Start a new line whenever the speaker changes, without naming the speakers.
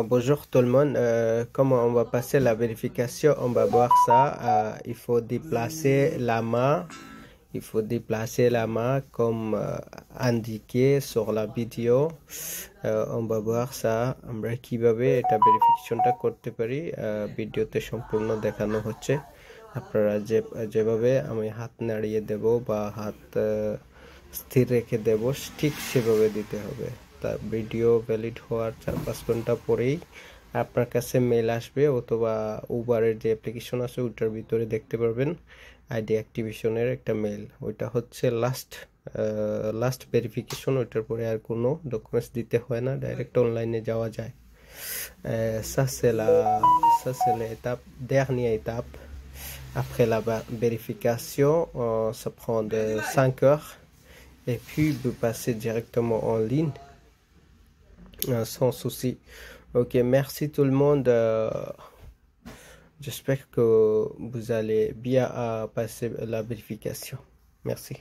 Bonjour tout le monde. Comment on va passer la vérification? On va voir ça. Il faut déplacer la main. Il faut déplacer la main comme indiqué sur la vidéo. On va voir ça. আমরা কিভাবে এটা ভেরিফিকেশনটা করতে পারি ভিডিওতে সম্পূর্ণ দেখানো হচ্ছে। আপনারা যেভাবে আমি হাত নাড়িয়ে দেব বা হাত স্থির রেখে দেব ঠিক সেভাবে দিতে হবে। ভিডিও ভ্যালিড হওয়ার 4-5 ঘন্টা পরেই আপনার কাছে মেল আসবে অথবা উবারের যে অ্যাপ্লিকেশন আছে ওটার ভিতরে দেখতে পারবেন আইডি অ্যাক্টিভেশনের একটা মেল। ওইটা হচ্ছে লাস্ট ভেরিফিকেশন। ওইটার পরে আর কোনো ডকুমেন্টস দিতে হয় না, ডাইরেক্ট অনলাইনে যাওয়া যায়। Ça c'est l'étape, dernière étape. Après la vérification, ça prend de 5 heures et puis vous passez directement en ligne. Sans souci. Ok, merci tout le monde. J'espère que vous allez bien passer la vérification. Merci.